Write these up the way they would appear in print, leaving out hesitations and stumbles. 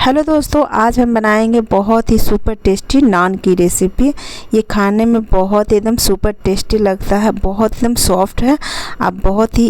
Hello दोस्तों, आज हम बनाएंगे बहुत ही सुपर टेस्टी नान की रेसिपी। ये खाने में बहुत एकदम सुपर टेस्टी लगता है, बहुत एकदम सॉफ्ट है। आप बहुत ही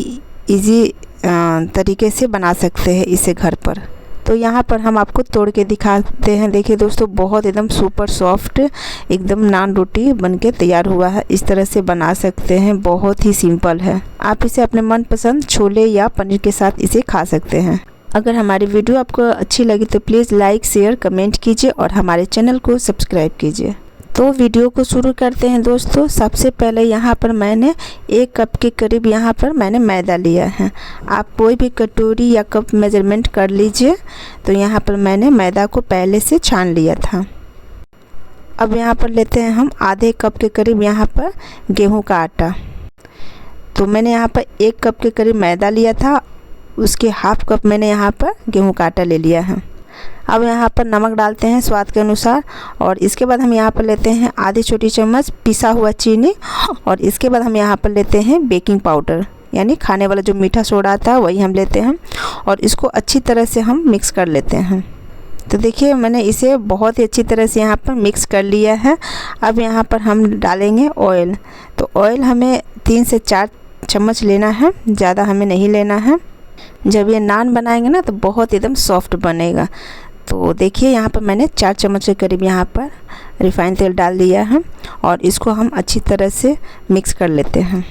इजी तरीके से बना सकते हैं इसे घर पर। तो यहाँ पर हम आपको तोड़ के दिखाते हैं। देखिए दोस्तों, बहुत एकदम सुपर सॉफ्ट एकदम नान रोटी बनके तैयार हुआ है। इस तरह से बना सकते हैं, बहुत ही सिंपल है। आप इसे अपने मनपसंद छोले या पनीर के साथ इसे खा सकते हैं। अगर हमारी वीडियो आपको अच्छी लगी तो प्लीज़ लाइक शेयर कमेंट कीजिए और हमारे चैनल को सब्सक्राइब कीजिए। तो वीडियो को शुरू करते हैं दोस्तों। सबसे पहले यहाँ पर मैंने 1 कप के करीब यहाँ पर मैंने मैदा लिया है। आप कोई भी कटोरी या कप मेजरमेंट कर लीजिए। तो यहाँ पर मैंने मैदा को पहले से छान लिया था। अब यहाँ पर लेते हैं हम आधे कप के करीब यहाँ पर गेहूँ का आटा। तो मैंने यहाँ पर 1 कप के करीब मैदा लिया था, उसके हाफ कप मैंने यहाँ पर गेहूं का आटा ले लिया है। अब यहाँ पर नमक डालते हैं स्वाद के अनुसार और इसके बाद हम यहाँ पर लेते हैं आधी छोटी चम्मच पिसा हुआ चीनी और इसके बाद हम यहाँ पर लेते हैं बेकिंग पाउडर, यानी खाने वाला जो मीठा सोडा आता है वही हम लेते हैं और इसको अच्छी तरह से हम मिक्स कर लेते हैं। तो देखिए, मैंने इसे बहुत ही अच्छी तरह से यहाँ पर मिक्स कर लिया है। अब यहाँ पर हम डालेंगे ऑयल। तो ऑयल हमें 3 से 4 चम्मच लेना है, ज़्यादा हमें नहीं लेना है। जब ये नान बनाएंगे ना तो बहुत एकदम सॉफ्ट बनेगा। तो देखिए, यहाँ पर मैंने 4 चम्मच के करीब यहाँ पर रिफाइंड तेल डाल दिया है और इसको हम अच्छी तरह से मिक्स कर लेते हैं।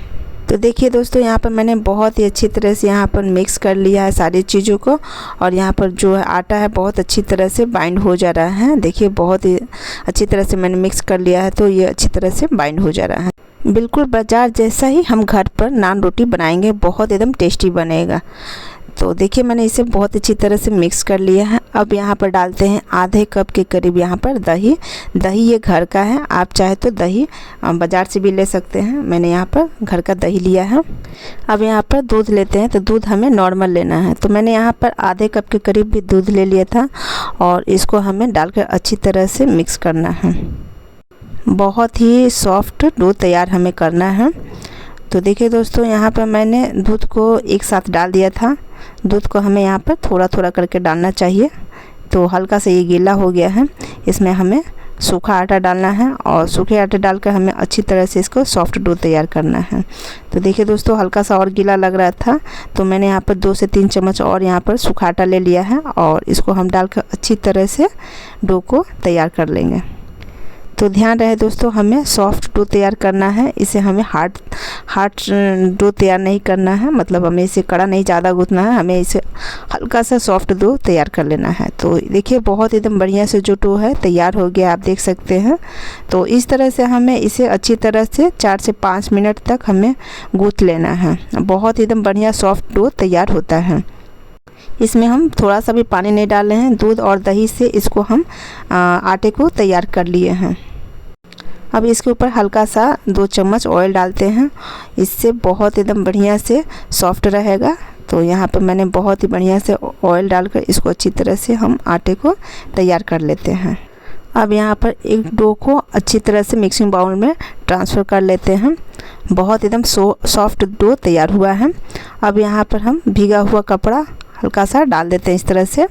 तो देखिए दोस्तों, यहाँ पर मैंने बहुत ही अच्छी तरह से यहाँ पर मिक्स कर लिया है सारी चीज़ों को और यहाँ पर जो है आटा है बहुत अच्छी तरह से बाइंड हो जा रहा है। देखिए, बहुत ही अच्छी तरह से मैंने मिक्स कर लिया है, तो ये अच्छी तरह से बाइंड हो जा रहा है। बिल्कुल बाज़ार जैसा ही हम घर पर नान रोटी बनाएंगे, बहुत एकदम टेस्टी बनेगा। तो देखिए, मैंने इसे बहुत अच्छी तरह से मिक्स कर लिया है। अब यहाँ पर डालते हैं आधे कप के करीब यहाँ पर दही। दही ये घर का है, आप चाहे तो दही बाज़ार से भी ले सकते हैं। मैंने यहाँ पर घर का दही लिया है। अब यहाँ पर दूध लेते हैं। तो दूध हमें नॉर्मल लेना है। तो मैंने यहाँ पर आधे कप के करीब भी दूध ले लिया था और इसको हमें डालकर अच्छी तरह से मिक्स करना है। बहुत ही सॉफ्ट डो तैयार हमें करना है। तो देखिए दोस्तों, यहाँ पर मैंने दूध को एक साथ डाल दिया था। दूध को हमें यहाँ पर थोड़ा थोड़ा करके डालना चाहिए। तो हल्का सा ये गीला हो गया है, इसमें हमें सूखा आटा डालना है और सूखे आटे डालकर हमें अच्छी तरह से इसको सॉफ्ट डो तैयार करना है। तो देखिए दोस्तों, हल्का सा और गीला लग रहा था, तो मैंने यहाँ पर 2 से 3 चम्मच और यहाँ पर सूखा आटा ले लिया है और इसको हम डालकर अच्छी तरह से डो को तैयार कर लेंगे। तो ध्यान रहे दोस्तों, हमें सॉफ्ट डो तैयार करना है। इसे हमें हार्ड डो तैयार नहीं करना है, मतलब हमें इसे कड़ा नहीं ज़्यादा गूँथना है, हमें इसे हल्का सा सॉफ्ट डो तैयार कर लेना है। तो देखिए, बहुत एकदम बढ़िया से जो डो है तैयार हो गया, आप देख सकते हैं। तो इस तरह से हमें इसे अच्छी तरह से 4 से 5 मिनट तक हमें गूँथ लेना है। बहुत एकदम बढ़िया सॉफ्ट डो तैयार होता है। इसमें हम थोड़ा सा भी पानी नहीं डाल रहे हैं, दूध और दही से इसको हम आटे को तैयार कर लिए हैं। अब इसके ऊपर हल्का सा 2 चम्मच ऑयल डालते हैं, इससे बहुत एकदम बढ़िया से सॉफ्ट रहेगा। तो यहाँ पर मैंने बहुत ही बढ़िया से ऑयल डालकर इसको अच्छी तरह से हम आटे को तैयार कर लेते हैं। अब यहाँ पर एक डो को अच्छी तरह से मिक्सिंग बाउल में ट्रांसफ़र कर लेते हैं। बहुत एकदम सॉफ्ट डो तैयार हुआ है। अब यहाँ पर हम भीगा हुआ कपड़ा हल्का सा डाल देते हैं इस तरह से।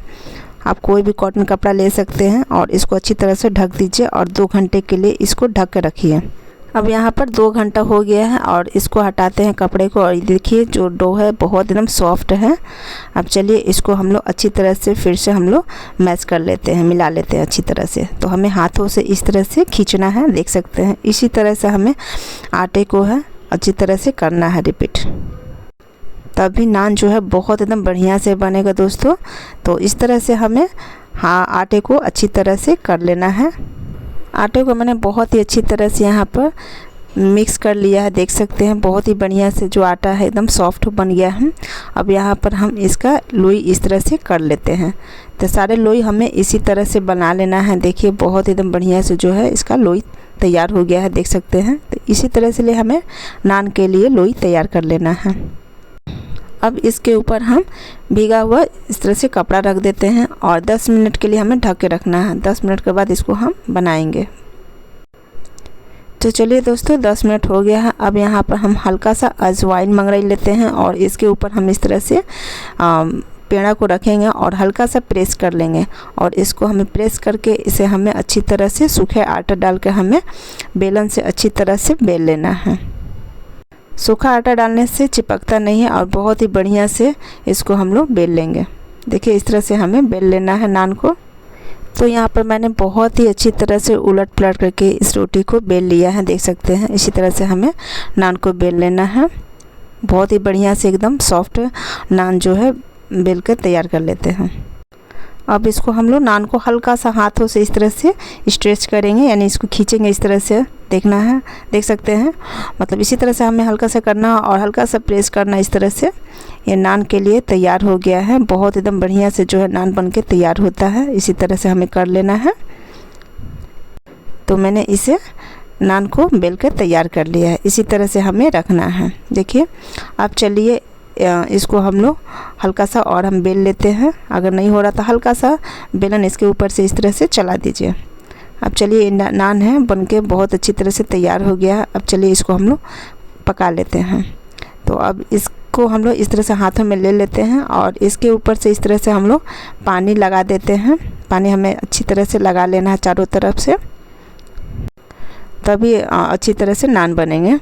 आप कोई भी कॉटन कपड़ा ले सकते हैं और इसको अच्छी तरह से ढक दीजिए और 2 घंटे के लिए इसको ढक कर रखिए। अब यहाँ पर 2 घंटा हो गया है और इसको हटाते हैं कपड़े को और देखिए जो डो है बहुत एकदम सॉफ्ट है। अब चलिए इसको हम लोग अच्छी तरह से फिर से हम लोग मैश कर लेते हैं, मिला लेते हैं अच्छी तरह से। तो हमें हाथों से इस तरह से खींचना है, देख सकते हैं। इसी तरह से हमें आटे को है अच्छी तरह से करना है रिपीट, तभी नान जो है बहुत एकदम बढ़िया से बनेगा दोस्तों। तो इस तरह से हमें आटे को अच्छी तरह से कर लेना है। आटे को मैंने बहुत ही अच्छी तरह से यहाँ पर मिक्स कर लिया है, देख सकते हैं। बहुत ही बढ़िया से जो आटा है एकदम सॉफ्ट बन गया है। अब यहाँ पर हम इसका लोई इस तरह से कर लेते हैं। तो सारे लोई हमें इसी तरह से बना लेना है। देखिए, बहुत एकदम बढ़िया से जो है इसका लोई तैयार हो गया है, देख सकते हैं। तो इसी तरह से हमें नान के लिए लोई तैयार कर लेना है। अब इसके ऊपर हम भीगा हुआ इस तरह से कपड़ा रख देते हैं और 10 मिनट के लिए हमें ढक के रखना है। 10 मिनट के बाद इसको हम बनाएंगे। तो चलिए दोस्तों, 10 मिनट हो गया है। अब यहाँ पर हम हल्का सा अजवाइन मंगरई लेते हैं और इसके ऊपर हम इस तरह से पेड़ा को रखेंगे और हल्का सा प्रेस कर लेंगे और इसको हमें प्रेस करके इसे हमें अच्छी तरह से सूखे आटा डाल के हमें बेलन से अच्छी तरह से बेल लेना है। सूखा आटा डालने से चिपकता नहीं है और बहुत ही बढ़िया से इसको हम लोग बेल लेंगे। देखिए इस तरह से हमें बेल लेना है नान को। तो यहाँ पर मैंने बहुत ही अच्छी तरह से उलट पलट करके इस रोटी को बेल लिया है, देख सकते हैं। इसी तरह से हमें नान को बेल लेना है। बहुत ही बढ़िया से एकदम सॉफ्ट नान जो है बेल कर तैयार कर लेते हैं। अब इसको हम लोग नान को हल्का सा हाथों से इस तरह से स्ट्रेच करेंगे, यानी इसको खींचेंगे इस तरह से, देखना है, देख सकते हैं। मतलब इसी तरह से हमें हल्का सा करना और हल्का सा प्रेस करना। इस तरह से ये नान के लिए तैयार हो गया है। बहुत एकदम बढ़िया से जो है नान बन के तैयार होता है। इसी तरह से हमें कर लेना है। तो मैंने इसे नान को बेल कर तैयार कर लिया है। इसी तरह से हमें रखना है। देखिए अब चलिए इसको हम लोग हल्का सा और हम बेल लेते हैं। अगर नहीं हो रहा तो हल्का सा बेलन इसके ऊपर से इस तरह से चला दीजिए। अब चलिए नान है बनके बहुत अच्छी तरह से तैयार हो गया है। अब चलिए इसको हम लोग पका लेते हैं। तो अब इसको हम लोग इस तरह से हाथों में ले लेते हैं और इसके ऊपर से इस तरह से हम लोग पानी लगा देते हैं। पानी हमें अच्छी तरह से लगा लेना है चारों तरफ से, तभी अच्छी तरह से नान बनेंगे।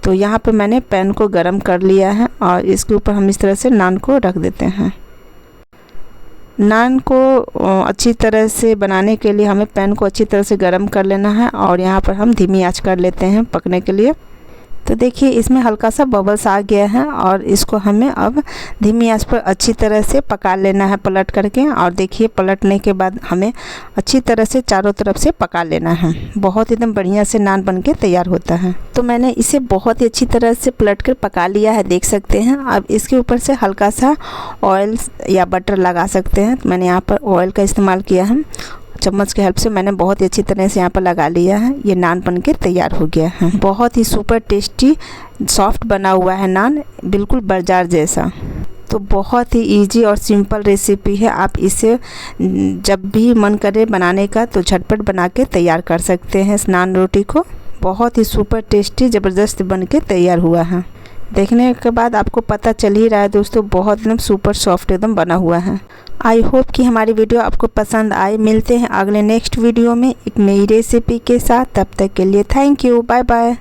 तो यहाँ पे मैंने पैन को गरम कर लिया है और इसके ऊपर हम इस तरह से नान को रख देते हैं। नान को अच्छी तरह से बनाने के लिए हमें पैन को अच्छी तरह से गरम कर लेना है और यहाँ पर हम धीमी आंच कर लेते हैं पकने के लिए। तो देखिए इसमें हल्का सा बबल्स आ गया है और इसको हमें अब धीमी आंच पर अच्छी तरह से पका लेना है पलट करके। और देखिए पलटने के बाद हमें अच्छी तरह से चारों तरफ से पका लेना है। बहुत एकदम बढ़िया से नान बन के तैयार होता है। तो मैंने इसे बहुत ही अच्छी तरह से पलट कर पका लिया है, देख सकते हैं। अब इसके ऊपर से हल्का सा ऑयल या बटर लगा सकते हैं। तो मैंने यहाँ पर ऑयल का इस्तेमाल किया है। चम्मच की हेल्प से मैंने बहुत ही अच्छी तरह से यहाँ पर लगा लिया है। ये नान बन के तैयार हो गया है। बहुत ही सुपर टेस्टी सॉफ्ट बना हुआ है नान, बिल्कुल बाजार जैसा। तो बहुत ही इजी और सिंपल रेसिपी है। आप इसे जब भी मन करे बनाने का तो झटपट बना के तैयार कर सकते हैं इस नान रोटी को। बहुत ही सुपर टेस्टी ज़बरदस्त बन के तैयार हुआ है। देखने के बाद आपको पता चल ही रहा है दोस्तों, बहुत एकदम सुपर सॉफ्ट एकदम बना हुआ है। आई होप कि हमारी वीडियो आपको पसंद आए। मिलते हैं अगले नेक्स्ट वीडियो में एक नई रेसिपी के साथ। तब तक के लिए थैंक यू, बाय बाय।